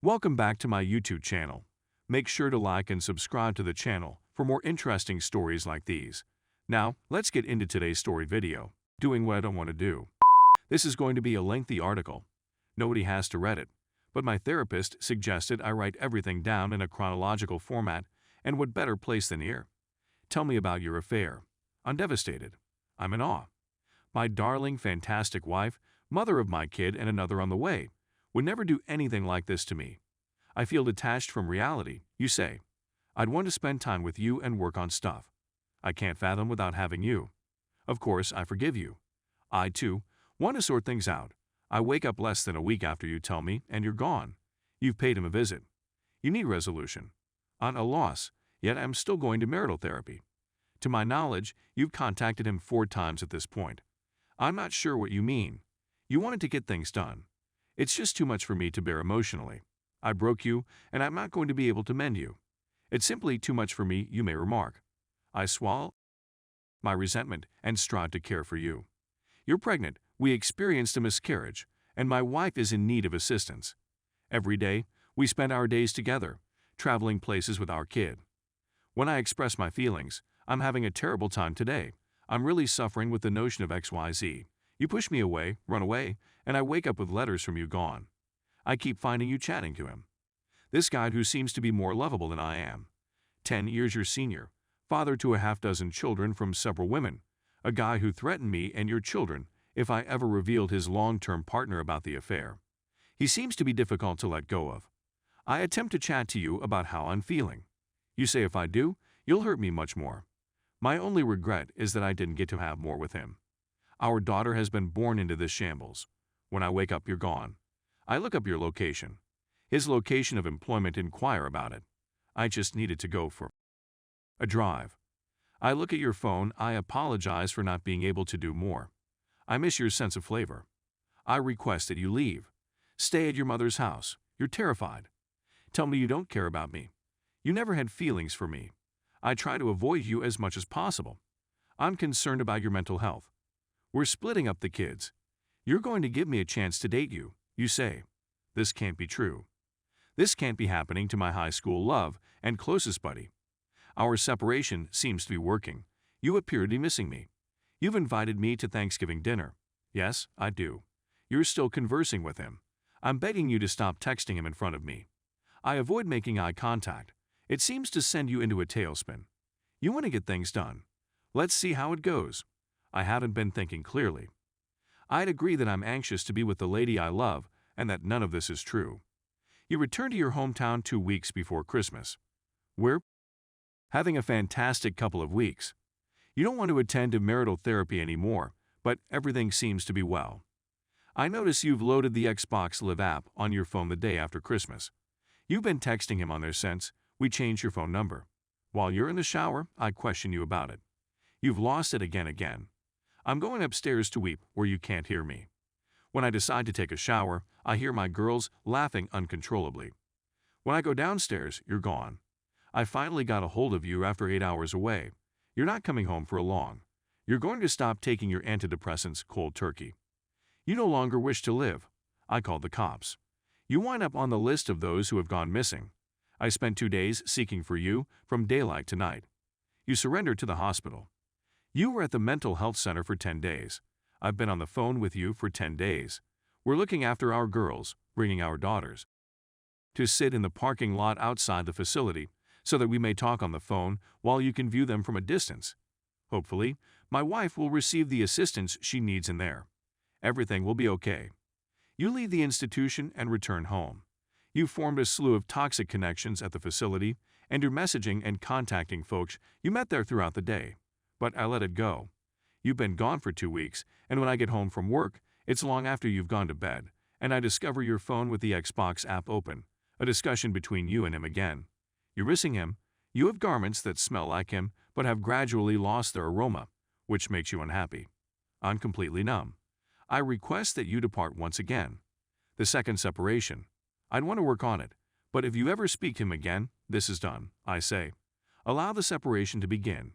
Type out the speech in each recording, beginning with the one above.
Welcome back to my YouTube channel. Make sure to like and subscribe to the channel for more interesting stories like these. Now, let's get into today's story video, Doing What I Don't Want to Do. This is going to be a lengthy article. Nobody has to read it, but my therapist suggested I write everything down in a chronological format, and what better place than here? Tell me about your affair. I'm devastated. I'm in awe. My darling, fantastic wife, mother of my kid and another on the way, would never do anything like this to me. I feel detached from reality, you say. I'd want to spend time with you and work on stuff. I can't fathom without having you. Of course, I forgive you. I, too, want to sort things out. I wake up less than a week after you tell me, and you're gone. You've paid him a visit. You need resolution. On a loss, yet I'm still going to marital therapy. To my knowledge, you've contacted him 4 times at this point. I'm not sure what you mean. You wanted to get things done. It's just too much for me to bear emotionally. I broke you, and I'm not going to be able to mend you. It's simply too much for me, you may remark. I swallow my resentment and strive to care for you. You're pregnant, we experienced a miscarriage, and my wife is in need of assistance. Every day, we spend our days together, traveling places with our kid. When I express my feelings, I'm having a terrible time today. I'm really suffering with the notion of XYZ. You push me away, run away, and I wake up with letters from you gone. I keep finding you chatting to him. This guy who seems to be more lovable than I am. 10 years your senior, father to a half-dozen children from several women, a guy who threatened me and your children if I ever revealed his long-term partner about the affair. He seems to be difficult to let go of. I attempt to chat to you about how I'm feeling. You say if I do, you'll hurt me much more. My only regret is that I didn't get to have more with him. Our daughter has been born into this shambles. When I wake up, you're gone. I look up your location. His location of employment, inquire about it. I just needed to go for a drive. I look at your phone. I apologize for not being able to do more. I miss your sense of flavor. I request that you leave. Stay at your mother's house. You're terrified. Tell me you don't care about me. You never had feelings for me. I try to avoid you as much as possible. I'm concerned about your mental health. We're splitting up the kids. You're going to give me a chance to date you, you say. This can't be true. This can't be happening to my high school love and closest buddy. Our separation seems to be working. You appear to be missing me. You've invited me to Thanksgiving dinner. Yes, I do. You're still conversing with him. I'm begging you to stop texting him in front of me. I avoid making eye contact. It seems to send you into a tailspin. You want to get things done. Let's see how it goes. I haven't been thinking clearly. I'd agree that I'm anxious to be with the lady I love and that none of this is true. You return to your hometown 2 weeks before Christmas. We're having a fantastic couple of weeks. You don't want to attend to marital therapy anymore, but everything seems to be well. I notice you've loaded the Xbox Live app on your phone the day after Christmas. You've been texting him on there since we changed your phone number. While you're in the shower, I question you about it. You've lost it again. I'm going upstairs to weep where you can't hear me. When I decide to take a shower, I hear my girls laughing uncontrollably. When I go downstairs, you're gone. I finally got a hold of you after 8 hours away. You're not coming home for long. You're going to stop taking your antidepressants cold turkey. You no longer wish to live. I called the cops. You wind up on the list of those who have gone missing. I spent 2 days seeking for you from daylight to night. You surrendered to the hospital. You were at the mental health center for 10 days. I've been on the phone with you for 10 days. We're looking after our girls, bringing our daughters to sit in the parking lot outside the facility so that we may talk on the phone while you can view them from a distance. Hopefully, my wife will receive the assistance she needs in there. Everything will be okay. You leave the institution and return home. You formed a slew of toxic connections at the facility, and you're messaging and contacting folks you met there throughout the day. But I let it go. You've been gone for 2 weeks, and when I get home from work, it's long after you've gone to bed, and I discover your phone with the Xbox app open, a discussion between you and him again. You're missing him. You have garments that smell like him, but have gradually lost their aroma, which makes you unhappy. I'm completely numb. I request that you depart once again. The second separation. I'd want to work on it, but if you ever speak to him again, this is done, I say. Allow the separation to begin.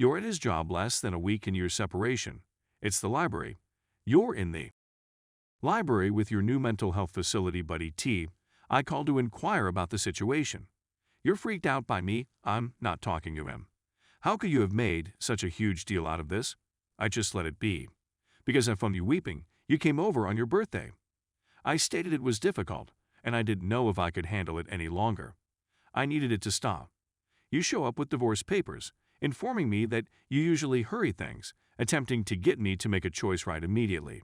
You're at his job less than a week in your separation. It's the library. You're in the library with your new mental health facility buddy T. I called to inquire about the situation. You're freaked out by me. I'm not talking to him. How could you have made such a huge deal out of this? I just let it be. Because I found you weeping, you came over on your birthday. I stated it was difficult, and I didn't know if I could handle it any longer. I needed it to stop. You show up with divorce papers, informing me that you usually hurry things, attempting to get me to make a choice right immediately.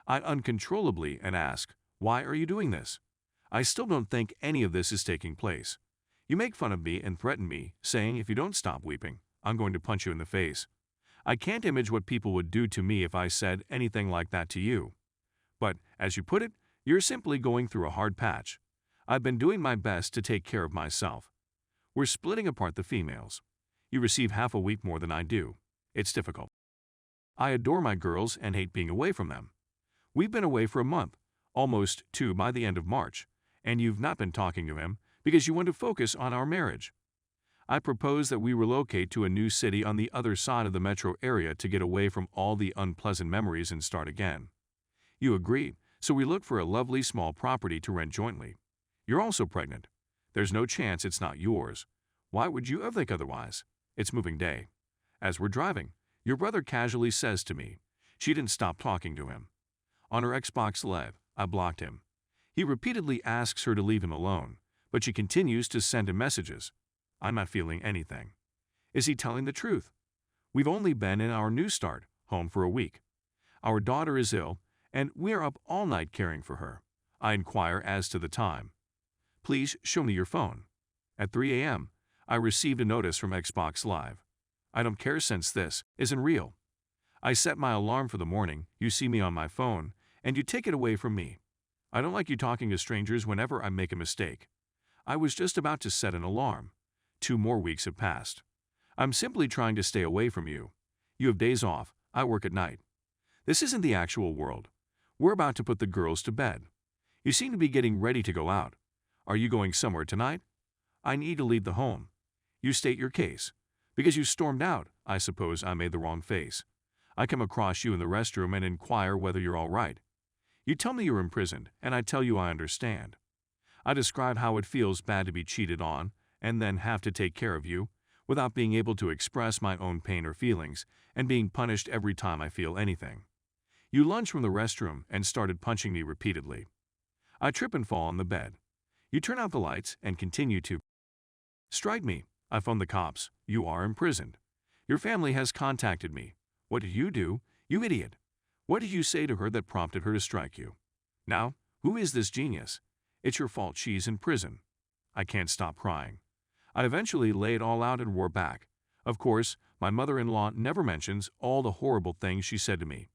I uncontrollably and ask, why are you doing this? I still don't think any of this is taking place. You make fun of me and threaten me, saying if you don't stop weeping, I'm going to punch you in the face. I can't imagine what people would do to me if I said anything like that to you. But, as you put it, you're simply going through a hard patch. I've been doing my best to take care of myself. We're splitting apart the females. You receive half a week more than I do. It's difficult. I adore my girls and hate being away from them. We've been away for a month, almost 2 by the end of March, and you've not been talking to him because you want to focus on our marriage. I propose that we relocate to a new city on the other side of the metro area to get away from all the unpleasant memories and start again. You agree, so we look for a lovely small property to rent jointly. You're also pregnant. There's no chance it's not yours. Why would you ever think otherwise? It's moving day. As we're driving, your brother casually says to me, she didn't stop talking to him. On her Xbox Live, I blocked him. He repeatedly asks her to leave him alone, but she continues to send him messages. I'm not feeling anything. Is he telling the truth? We've only been in our new start, home for a week. Our daughter is ill, and we're up all night caring for her. I inquire as to the time. Please show me your phone. At 3 a.m., I received a notice from Xbox Live. I don't care since this isn't real. I set my alarm for the morning, you see me on my phone, and you take it away from me. I don't like you talking to strangers whenever I make a mistake. I was just about to set an alarm. 2 more weeks have passed. I'm simply trying to stay away from you. You have days off, I work at night. This isn't the actual world. We're about to put the girls to bed. You seem to be getting ready to go out. Are you going somewhere tonight? I need to leave the home. You state your case. Because you stormed out, I suppose I made the wrong face. I come across you in the restroom and inquire whether you're all right. You tell me you're imprisoned, and I tell you I understand. I describe how it feels bad to be cheated on, and then have to take care of you, without being able to express my own pain or feelings, and being punished every time I feel anything. You lunge from the restroom and started punching me repeatedly. I trip and fall on the bed. You turn out the lights and continue to strike me. I phone the cops. You are imprisoned. Your family has contacted me. What did you do, you idiot? What did you say to her that prompted her to strike you? Now, who is this genius? It's your fault she's in prison. I can't stop crying. I eventually lay it all out and roar back. Of course, my mother-in-law never mentions all the horrible things she said to me.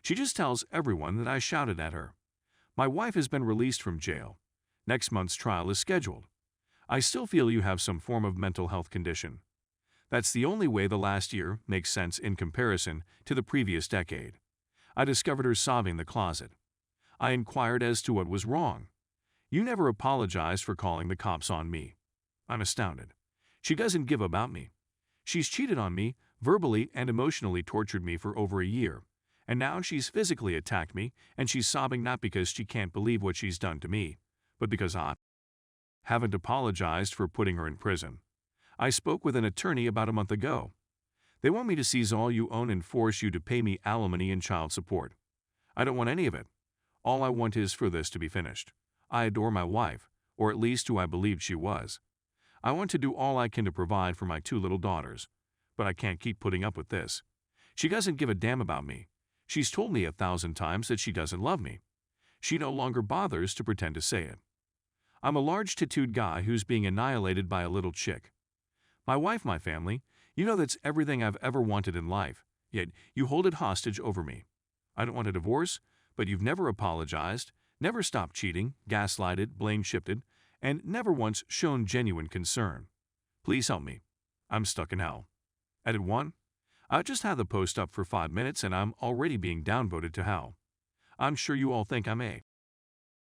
She just tells everyone that I shouted at her. My wife has been released from jail. Next month's trial is scheduled. I still feel you have some form of mental health condition. That's the only way the last year makes sense in comparison to the previous decade. I discovered her sobbing in the closet. I inquired as to what was wrong. You never apologized for calling the cops on me. I'm astounded. She doesn't give about me. She's cheated on me, verbally and emotionally tortured me for over a year, and now she's physically attacked me, and she's sobbing not because she can't believe what she's done to me, but because I haven't apologized for putting her in prison. I spoke with an attorney about a month ago. They want me to seize all you own and force you to pay me alimony and child support. I don't want any of it. All I want is for this to be finished. I adore my wife, or at least who I believed she was. I want to do all I can to provide for my 2 little daughters, but I can't keep putting up with this. She doesn't give a damn about me. She's told me 1,000 times that she doesn't love me. She no longer bothers to pretend to say it. I'm a large-tattooed guy who's being annihilated by a little chick. My wife, my family, you know that's everything I've ever wanted in life, yet you hold it hostage over me. I don't want a divorce, but you've never apologized, never stopped cheating, gaslighted, blame-shifted, and never once shown genuine concern. Please help me. I'm stuck in hell. Edit 1. I just had the post up for 5 minutes and I'm already being downvoted to hell. I'm sure you all think I'm a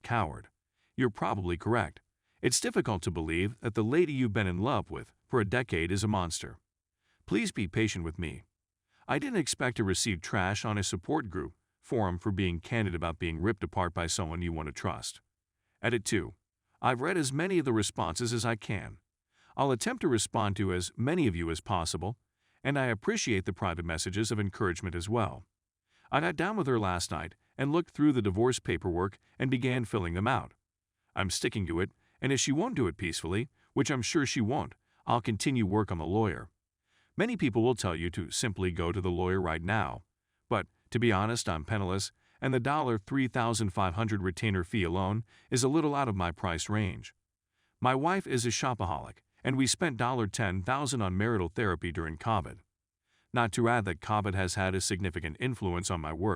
coward. You're probably correct. It's difficult to believe that the lady you've been in love with for a decade is a monster. Please be patient with me. I didn't expect to receive trash on a support group forum for being candid about being ripped apart by someone you want to trust. Edit 2. I've read as many of the responses as I can. I'll attempt to respond to as many of you as possible, and I appreciate the private messages of encouragement as well. I got down with her last night and looked through the divorce paperwork and began filling them out. I'm sticking to it, and if she won't do it peacefully, which I'm sure she won't, I'll continue work on the lawyer. Many people will tell you to simply go to the lawyer right now, but to be honest, I'm penniless, and the $3,500 retainer fee alone is a little out of my price range. My wife is a shopaholic, and we spent $10,000 on marital therapy during COVID. Not to add that COVID has had a significant influence on my work.